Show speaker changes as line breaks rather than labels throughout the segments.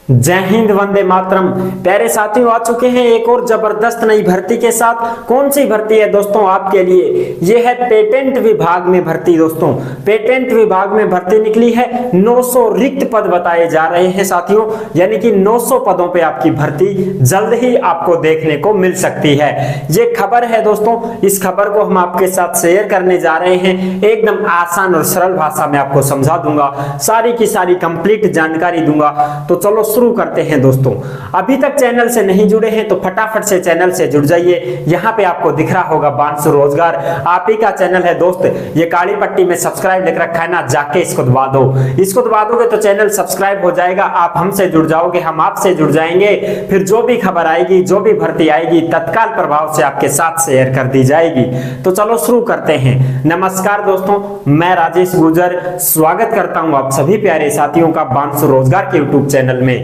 जय हिंद, वंदे मातरम। प्यारे साथियों, आ चुके हैं एक और जबरदस्त नई भर्ती के साथ। कौन सी भर्ती है दोस्तों आपके लिए? ये है पेटेंट विभाग में भर्ती। दोस्तों पेटेंट विभाग में भर्ती निकली है। 900 रिक्त पद बताए जा रहे हैं साथियों, यानी कि 900 पदों पे आपकी भर्ती जल्द ही आपको देखने को मिल सकती है। ये खबर है दोस्तों, इस खबर को हम आपके साथ शेयर करने जा रहे हैं। एकदम आसान और सरल भाषा में आपको समझा दूंगा, सारी की सारी कंप्लीट जानकारी दूंगा। तो चलो शुरू करते हैं दोस्तों। अभी तक चैनल से नहीं जुड़े हैं तो फटाफट से चैनल से जुड़ जाइए। यहाँ पे आपको दिख रहा होगा बांसु रोजगार, आप ही का चैनल है दोस्त। ये काली पट्टी में सब्सक्राइब लिख रखा है ना, जाके इसको दबा दो। इसको दबा दोगे तो चैनल सब्सक्राइब हो जाएगा, आप हमसे जुड़ जाओगे, हम आपसे जुड़ जाएंगे। फिर जो भी खबर आएगी, जो भी भर्ती आएगी, तत्काल प्रभाव से आपके साथ शेयर कर दी जाएगी। तो चलो शुरू करते हैं। नमस्कार दोस्तों, मैं राजेश गुर्जर स्वागत करता हूं आप सभी प्यारे साथियों का बांसु रोजगार के यूट्यूब चैनल में।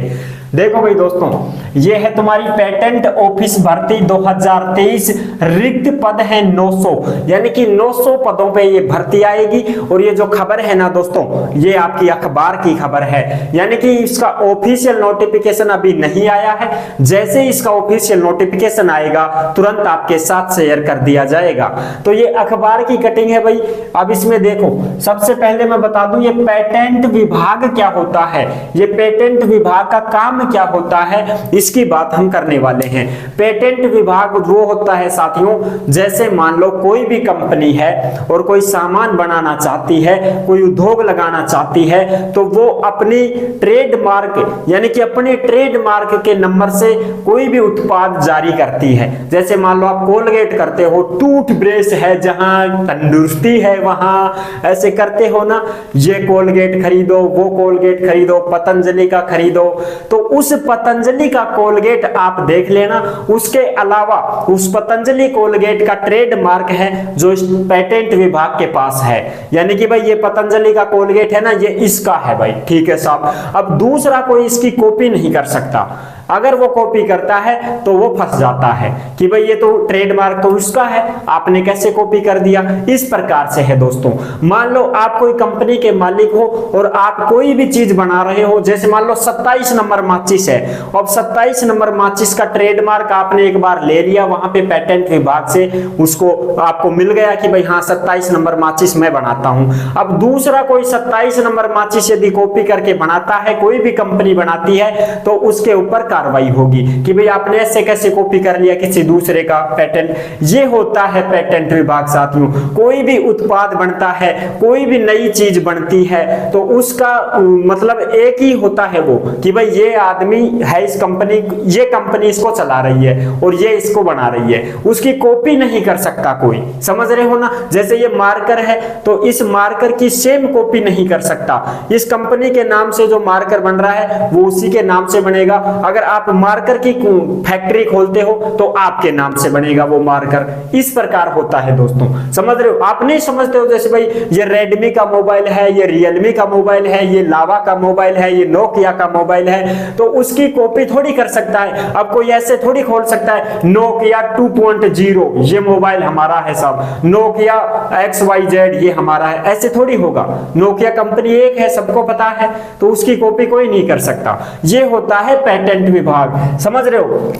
देखो भाई दोस्तों, ये है तुम्हारी पेटेंट ऑफिस भर्ती 2023। रिक्त पद है 900, यानी कि 900 पदों पे ये भर्ती आएगी। और ये जो खबर है ना दोस्तों, ये आपकी अखबार की खबर है, यानी कि इसका ऑफिशियल नोटिफिकेशन अभी नहीं आया है। जैसे इसका ऑफिशियल नोटिफिकेशन आएगा तुरंत आपके साथ शेयर कर दिया जाएगा। तो ये अखबार की कटिंग है भाई। अब इसमें देखो, सबसे पहले मैं बता दूं ये पेटेंट विभाग क्या होता है। ये पेटेंट विभाग का काम क्या होता है, इसकी बात हम करने वाले हैं। पेटेंट विभाग वो होता है साथियों, जैसे मान लो कोई भी कंपनी है और कोई सामान बनाना चाहती है, कोई उद्योग लगाना चाहती है, तो वो अपनी ट्रेडमार्क यानी कि अपने ट्रेडमार्क के नंबर से कोई भी उत्पाद जारी करती है। जैसे मान लो आप कोलगेट करते हो, टूथब्रश है, जहां तंदुरुस्ती है वहां ऐसे करते हो ना, ये कोलगेट खरीदो, वो कोलगेट खरीदो, पतंजलि का खरीदो। तो उस पतंजलि का कोलगेट आप देख लेना। उसके अलावा उस पतंजलि कोलगेट का ट्रेडमार्क है जो इस पेटेंट विभाग के पास है, यानी कि भाई ये पतंजलि का कोलगेट है ना, ये इसका है भाई, ठीक है साहब। अब दूसरा कोई इसकी कॉपी नहीं कर सकता। अगर वो कॉपी करता है तो वो फंस जाता है कि भाई ये तो ट्रेडमार्क तो उसका है, आपने कैसे कॉपी कर दिया। इस प्रकार से है दोस्तों। मान लो आप कोई कंपनी के मालिक हो और आप कोई भी चीज बना रहे हो, जैसे मान लो 27 नंबर माचिस है। अब 27 नंबर माचिस का ट्रेडमार्क आपने एक बार ले लिया, वहां पे पेटेंट विभाग से उसको आपको मिल गया कि भाई हाँ 27 नंबर माचिस मैं बनाता हूं। अब दूसरा कोई 27 नंबर माचिस यदि कॉपी करके बनाता है, कोई भी कंपनी बनाती है, तो उसके ऊपर कार्रवाई होगी कि भाई आपने ऐसे कैसे कॉपी कर लिया किसी दूसरे का पेटेंट। ये होता है पेटेंट विभाग साथियों। कोई भी उत्पाद बनता है, कोई भी नई चीज बनती है, तो उसका मतलब एक ही होता है वो कि भाई ये आदमी है, इस कंपनी, ये कंपनी इसको चला रही है और ये इसको बना रही है। उसकी कॉपी नहीं कर सकता कोई, समझ रहे हो ना। जैसे ये मार्कर है तो इस मार्कर की सेम कॉपी नहीं कर सकता। इस कंपनी के नाम से जो मार्कर बन रहा है वो उसी के नाम से बनेगा। अगर आप मार्कर की फैक्ट्री खोलते हो तो आपके नाम से बनेगा वो मार्कर। इस प्रकार होता है दोस्तों, समझ रहे हो। आप नहीं समझते हो, जैसे भाई ये रेडमी का मोबाइल है, ये रियलमी का मोबाइल है, ये लावा का मोबाइल है, ये नोकिया का मोबाइल है, तो उसकी कॉपी थोड़ी कर सकता है। अब कोई ऐसे थोड़ी खोल सकता है नोकिया 2.0 ये मोबाइल हमारा है साहब, नोकिया XYZ ये हमारा है, ऐसे थोड़ी होगा। नोकिया कंपनी एक है, सबको पता है, तो उसकी कॉपी कोई नहीं कर सकता। ये होता है पेटेंट विभाग, समझ रहे हो।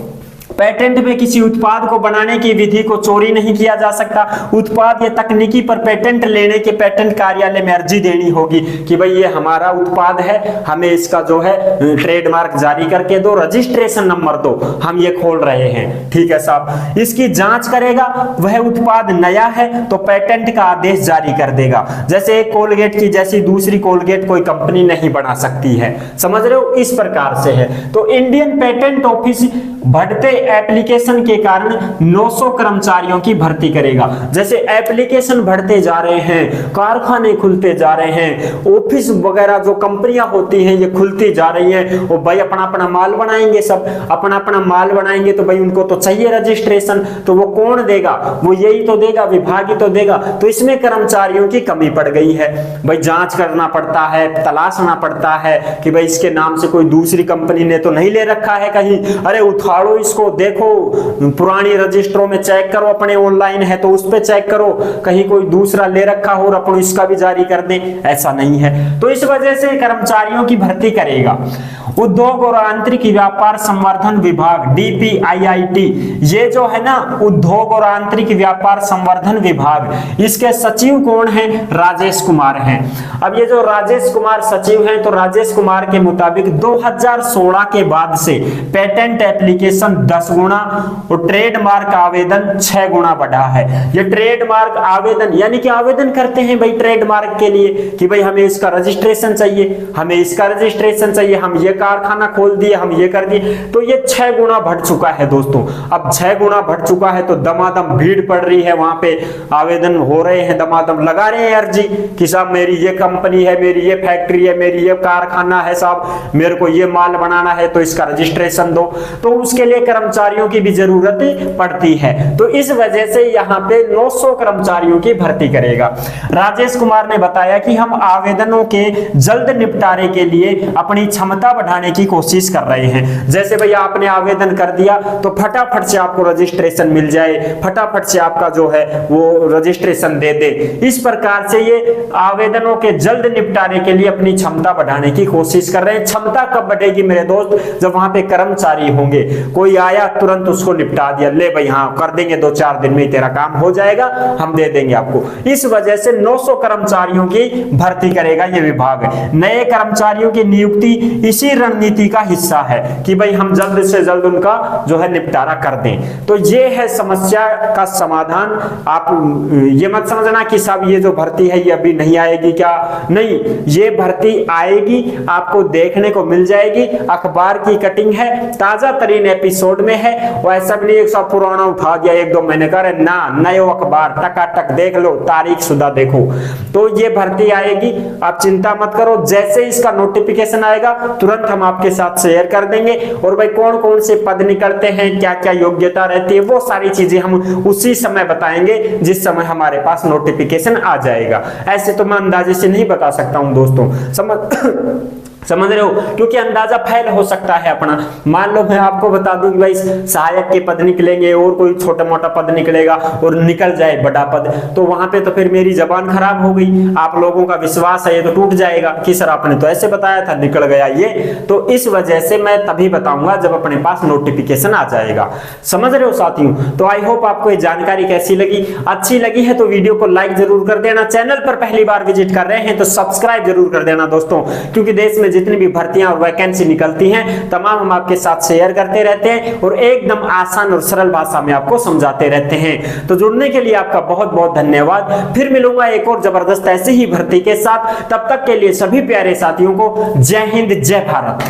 पेटेंट में किसी उत्पाद को बनाने की विधि को चोरी नहीं किया जा सकता। उत्पाद या तकनीकी पर पेटेंट लेने के पेटेंट कार्यालय में अर्जी देनी होगी कि भाई ये हमारा उत्पाद है, हमें इसका जो है ट्रेडमार्क जारी करके दो, रजिस्ट्रेशन नंबर दो, हम ये खोल रहे हैं, ठीक है साहब। इसकी जांच करेगा, वह उत्पाद नया है तो पेटेंट का आदेश जारी कर देगा। जैसे एक कोलगेट की जैसी दूसरी कोलगेट कोई कंपनी नहीं बना सकती है, समझ रहे हो। इस प्रकार से है। तो इंडियन पेटेंट ऑफिस बढ़ते एप्लीकेशन के कारण 900 कर्मचारियों की भर्ती करेगा। जैसे एप्लीकेशन बढ़ते जा रहे हैं, कारखाने खुलते जा रहे हैं, ऑफिस वगैरह जो कंपनियां होती हैं ये खुलती जा रही हैं, और भाई अपना अपना माल बनाएंगे, सब अपना अपना माल बनाएंगे, तो भाई उनको तो चाहिए रजिस्ट्रेशन, तो वो कौन देगा? वो यही तो देगा, विभाग ही तो देगा। तो इसमें कर्मचारियों की कमी पड़ गई है भाई। जांच करना पड़ता है, तलाशना पड़ता है कि भाई इसके नाम से कोई दूसरी कंपनी ने तो नहीं ले रखा है कहीं, अरे उठाड़ो इसको, देखो, पुरानी रजिस्टरों में चेक करो, अपने ऑनलाइन है तो उस पे चेक करो, कहीं कोई दूसरा ले रखा हो और अपन इसका भी जारी कर दें, ऐसा नहीं है। तो इस वजह से कर्मचारियों की भर्ती करेगा उद्योग और आंतरिक व्यापार संवर्धन विभाग, DPIIT। ये जो है ना उद्योग और आंतरिक व्यापार संवर्धन विभाग, इसके सचिव कौन है? राजेश कुमार हैं। अब ये जो राजेश कुमार सचिव हैं, तो राजेश कुमार के मुताबिक 2016 के बाद से पेटेंट एप्लीकेशन 10 गुना और ट्रेडमार्क आवेदन 6 गुना बढ़ा है। ये ट्रेडमार्क आवेदन यानी कि आवेदन करते हैं भाई ट्रेडमार्क के लिए कि भाई हमें इसका रजिस्ट्रेशन चाहिए, हमें इसका रजिस्ट्रेशन चाहिए, हम ये कारखाना खोल दिए, हम ये कर दिए, तो ये 6 गुना बढ़ चुका है दोस्तों। अब 6 गुना बढ़ चुका है तो दमादम भीड़ पड़ रही है, वहां पे आवेदन हो रहे हैं, दमादम लगा रहे हैं अर्जी कि साहब मेरी ये कंपनी है, मेरी ये फैक्ट्री है, मेरी ये कारखाना है साहब, मेरे को ये माल बनाना है तो इसका रजिस्ट्रेशन दो। तो उसके लिए कर्मचारियों की भी जरूरत पड़ती है। तो इस वजह से यहाँ पे 900 कर्मचारियों की भर्ती करेगा। राजेश कुमार ने बताया कि हम आवेदनों के जल्द निपटारे के लिए अपनी क्षमता बढ़ाने की कोशिश कर रहे हैं। जैसे भैया आपने आवेदन कर दिया तो फटाफट से आपको रजिस्ट्रेशन मिल जाए, फटाफट से आपका जो है वो रजिस्ट्रेशन दे दे। इस प्रकार से ये आवेदनों के जल्द निपटारे के लिए अपनी क्षमता बढ़ाने की कोशिश कर रहे हैं। क्षमता कब बढ़ेगी मेरे दोस्त? जब वहां पे कर्मचारी होंगे, कोई आया तुरंत उसको निपटा दिया, ले भाई हाँ कर देंगे, 2-4 दिन में तेरा काम हो जाएगा, हम दे देंगे आपको। इस वजह से 900 कर्मचारियों की भर्ती करेगा ये विभाग। नए कर्मचारियों की नियुक्ति इसी रणनीति का हिस्सा है कि भाई हम जल्द से जल्द उनका जो है निपटारा कर दें। तो ये है समस्या का समाधान। आप ये मत समझना कि साहब ये जो भर्ती है ये अभी नहीं आएगी, क्या नहीं, ये भर्ती आएगी, आपको देखने को मिल जाएगी। अखबार की कटिंग है, ताजा तरीन एपिसोड में है, वैसा भी नहीं सब पुराना उठा दिया 1-2 महीने का, ना नए अखबार टकाटक देख लो, तारीख शुदा देखो। तो ये भर्ती आएगी, आप चिंता मत करो। जैसे इसका नोटिफिकेशन आएगा तुरंत हम आपके साथ शेयर कर देंगे। और भाई कौन कौन से पद निकलते हैं, क्या क्या योग्यता रहती है, वो सारी चीजें हम उसी समय बताएंगे जिस समय हमारे पास नोटिफिकेशन आ जाएगा। ऐसे तो मैं अंदाजे से नहीं बता सकता हूं दोस्तों, समझ रहे हो, क्योंकि अंदाजा फैल हो सकता है अपना। मान लो मैं आपको बता दूं कि भाई सहायक के पद निकलेंगे और कोई छोटा मोटा पद निकलेगा और निकल जाए बड़ा पद, तो वहां पे तो फिर मेरी जबान खराब हो गई, आप लोगों का विश्वास है ये तो टूट जाएगा कि सर आपने तो ऐसे बताया था, निकल गया ये। तो इस वजह से मैं तभी बताऊंगा जब अपने पास नोटिफिकेशन आ जाएगा। समझ रहे हो साथियों? तो आई होप आपको ये जानकारी कैसी लगी, अच्छी लगी है तो वीडियो को लाइक जरूर कर देना। चैनल पर पहली बार विजिट कर रहे हैं तो सब्सक्राइब जरूर कर देना दोस्तों, क्योंकि देश में जितनी भी भर्तियां और वैकेंसी निकलती हैं तमाम हम आपके साथ शेयर करते रहते हैं और एकदम आसान और सरल भाषा में आपको समझाते रहते हैं। तो जुड़ने के लिए आपका बहुत बहुत धन्यवाद। फिर मिलूंगा एक और जबरदस्त ऐसी ही भर्ती के साथ। तब तक के लिए सभी प्यारे साथियों को जय हिंद, जय भारत।